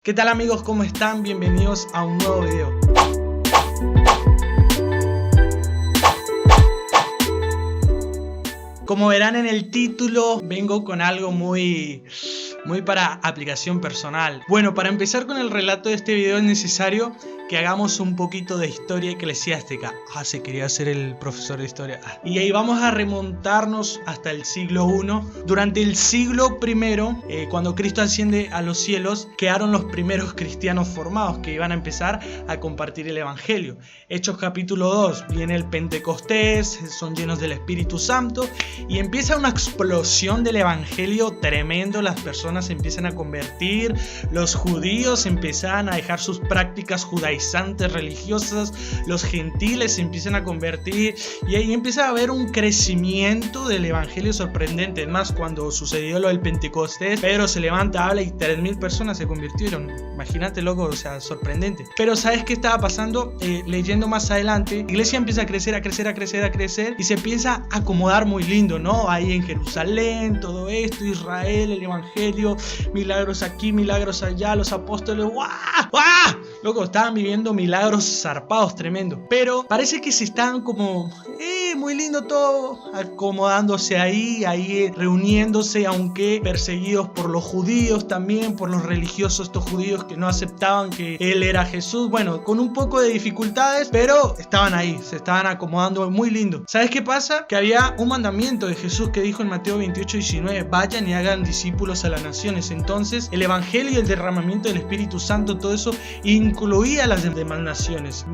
¿Qué tal amigos? ¿Cómo están? Bienvenidos a un nuevo video. Como verán en el título, vengo con algo muy para aplicación personal. Bueno, para empezar con el relato de este video es necesario que hagamos un poquito de historia eclesiástica. Se quería ser el profesor de historia. Y ahí vamos a remontarnos hasta el siglo I. Durante el siglo I, cuando Cristo asciende a los cielos, quedaron los primeros cristianos formados que iban a empezar a compartir el evangelio. Hechos capítulo 2, viene el Pentecostés, son llenos del Espíritu Santo y empieza una explosión del evangelio tremendo. Las personas se empiezan a convertir, los judíos empiezan a dejar sus prácticas judaizantes religiosas, los gentiles se empiezan a convertir y ahí empieza a haber un crecimiento del evangelio sorprendente. Es más, cuando sucedió lo del Pentecostés, Pedro se levanta, habla y 3,000 personas se convirtieron. Imagínate, loco, o sea, sorprendente. Pero ¿sabes qué estaba pasando? Leyendo más adelante, la iglesia empieza a crecer y se empieza a acomodar muy lindo, ¿no? Ahí en Jerusalén, todo esto, Israel, el evangelio, milagros aquí, milagros allá, los apóstoles, ¡guau! Loco, estaban viviendo milagros zarpados, tremendo. Pero parece que se estaban como, muy lindo todo, acomodándose ahí reuniéndose, aunque perseguidos por los judíos también, por los religiosos, estos judíos que no aceptaban que él era Jesús. Bueno, con un poco de dificultades, pero estaban ahí, se estaban acomodando muy lindo. ¿Sabes qué pasa? Que había un mandamiento de Jesús que dijo en Mateo 28:19, vayan y hagan discípulos a las naciones. Entonces, el evangelio y el derramamiento del Espíritu Santo, todo eso incluía a las demás naciones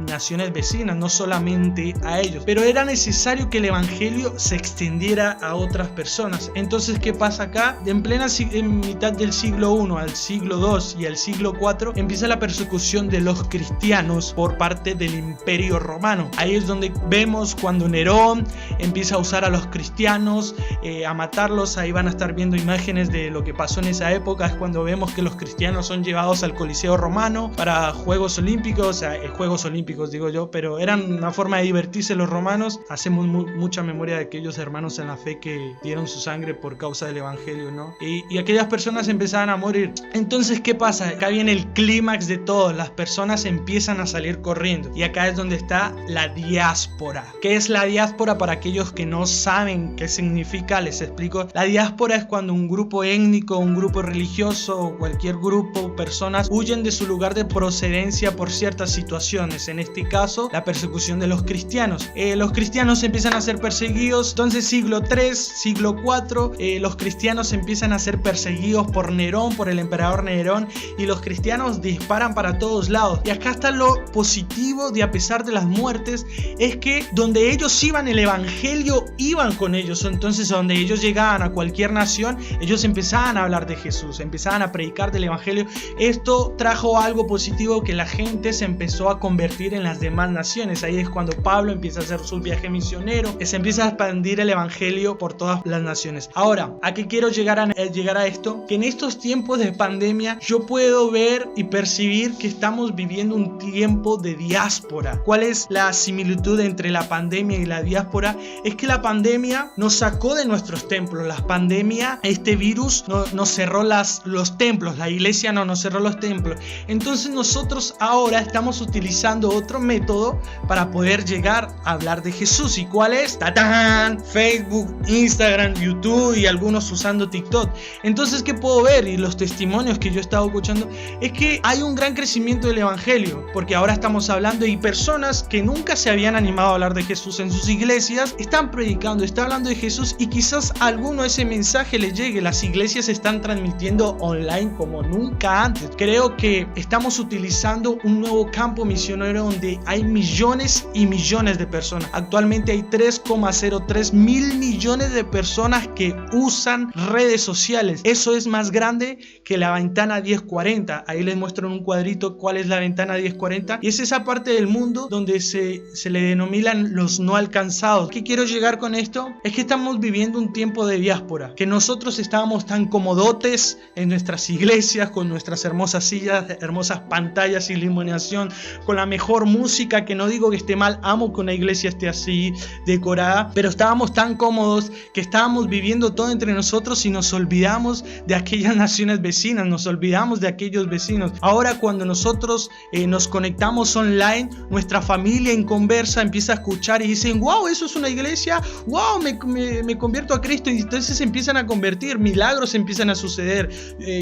vecinas, no solamente a ellos, pero era necesario que el evangelio se extendiera a otras personas. Entonces, ¿qué pasa acá? En mitad del siglo I al siglo II y al siglo IV empieza la persecución de los cristianos por parte del Imperio Romano. Ahí es donde vemos cuando Nerón empieza a usar a los cristianos, a matarlos. Ahí van a estar viendo imágenes de lo que pasó en esa época. Es cuando vemos que los cristianos son llevados al Coliseo Romano para Juegos Olímpicos, Juegos Olímpicos digo yo, pero eran una forma de divertirse los romanos. Hacemos mucha memoria de aquellos hermanos en la fe que dieron su sangre por causa del evangelio, ¿no? Y aquellas personas empezaban a morir. Entonces, ¿qué pasa? Acá viene el clímax de todo. Las personas empiezan a salir corriendo. Y acá es donde está la diáspora. ¿Qué es la diáspora? Para aquellos que no saben qué significa, les explico. La diáspora es cuando un grupo étnico, un grupo religioso o cualquier grupo, personas, huyen de su lugar de procedencia por ciertas situaciones. En este caso, la persecución de los cristianos. Los cristianos empiezan a ser perseguidos. Entonces, siglo III, siglo IV, los cristianos empiezan a ser perseguidos por Nerón, por el emperador Nerón, y los cristianos disparan para todos lados. Y acá está lo positivo de, a pesar de las muertes, es que donde ellos iban, el evangelio iban con ellos. Entonces, donde ellos llegaban a cualquier nación, ellos empezaban a hablar de Jesús, empezaban a predicar del evangelio. Esto trajo algo positivo, que la gente se empezó a convertir en las demás naciones. Ahí es cuando Pablo empieza a hacer su viaje misionero, que se empieza a expandir el evangelio por todas las naciones. Ahora, ¿a qué quiero llegar a esto? Que en estos tiempos de pandemia yo puedo ver y percibir que estamos viviendo un tiempo de diáspora. ¿Cuál es la similitud entre la pandemia y la diáspora? Es que la pandemia nos sacó de nuestros templos. La pandemia, este virus nos cerró los templos. La iglesia nos cerró los templos. Entonces nosotros ahora estamos utilizando otro método para poder llegar a hablar de Jesús. ¿Y cuál es? ¡Tatán! Facebook, Instagram, YouTube y algunos usando TikTok. Entonces, ¿qué puedo ver? Y los testimonios que yo he estado escuchando es que hay un gran crecimiento del evangelio, porque ahora estamos hablando y personas que nunca se habían animado a hablar de Jesús en sus iglesias están predicando, están hablando de Jesús, y quizás a alguno ese mensaje les llegue. Las iglesias están transmitiendo online como nunca antes. Creo que estamos utilizando un nuevo campo misionero donde hay millones y millones de personas. Actualmente hay 3,03 mil millones de personas que usan redes sociales. Eso es más grande que la ventana 1040. Ahí les muestro en un cuadrito cuál es la ventana 1040, y es esa parte del mundo donde se le denominan los no alcanzados. ¿Qué quiero llegar con esto? Es que estamos viviendo un tiempo de diáspora, que nosotros estábamos tan comodotes en nuestras iglesias, con nuestras hermosas sillas, hermosas pantallas, iluminación, con la mejor música, que no digo que esté mal, amo que una iglesia esté así, decorada, pero estábamos tan cómodos que estábamos viviendo todo entre nosotros y nos olvidamos de aquellas naciones vecinas, nos olvidamos de aquellos vecinos. Ahora cuando nosotros nos conectamos online, nuestra familia en conversa empieza a escuchar y dicen: wow, eso es una iglesia, wow, me convierto a Cristo, y entonces se empiezan a convertir, milagros empiezan a suceder.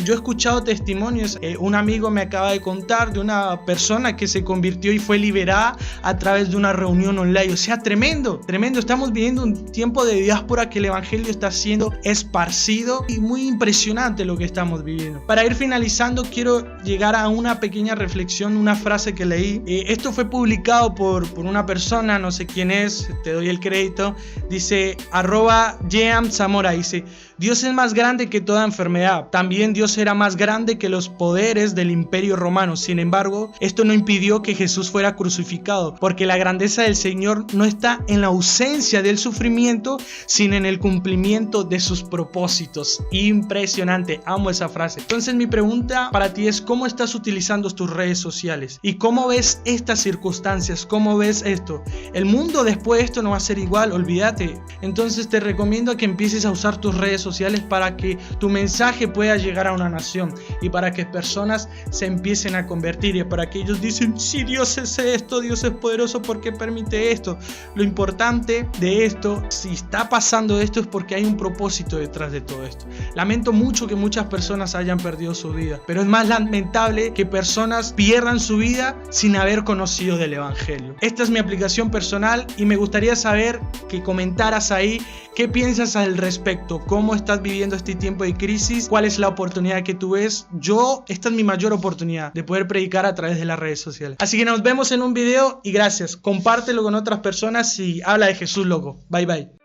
Yo he escuchado testimonios, un amigo me acaba de contar de una persona que se convirtió y fue liberada a través de una reunión online. O sea, tremendo, estamos viviendo un tiempo de diáspora que el evangelio está siendo esparcido y muy impresionante lo que estamos viviendo. Para ir finalizando, quiero llegar a una pequeña reflexión, una frase que leí. Esto fue publicado por una persona, no sé quién es, te doy el crédito. Dice @JeamZamora, dice: Dios es más grande que toda enfermedad. También Dios era más grande que los poderes del imperio romano. Sin embargo, esto no impidió que Jesús fuera crucificado, porque la grandeza del Señor no está en la ausencia del sufrimiento, sino en el cumplimiento de sus propósitos. Impresionante, amo esa frase. Entonces mi pregunta para ti es: ¿cómo estás utilizando tus redes sociales? ¿Y cómo ves estas circunstancias? ¿Cómo ves esto? El mundo después de esto no va a ser igual, olvídate. Entonces te recomiendo que empieces a usar tus redes sociales para que tu mensaje pueda llegar a una nación y para que personas se empiecen a convertir, y para que ellos dicen: si Dios es esto, Dios es poderoso, ¿por qué permite esto? Lo importante de esto, si está pasando esto, es porque hay un propósito detrás de todo esto. Lamento mucho que muchas personas hayan perdido su vida, pero es más lamentable que personas pierdan su vida sin haber conocido del evangelio. Esta es mi aplicación personal y me gustaría saber que comentaras ahí qué piensas al respecto, cómo estás viviendo este tiempo de crisis, cuál es la oportunidad que tú ves. Esta es mi mayor oportunidad de poder predicar a través de las redes sociales. Así que nos vemos en un video y gracias. Compártelo con otras personas y habla de Jesús, loco. Bye bye.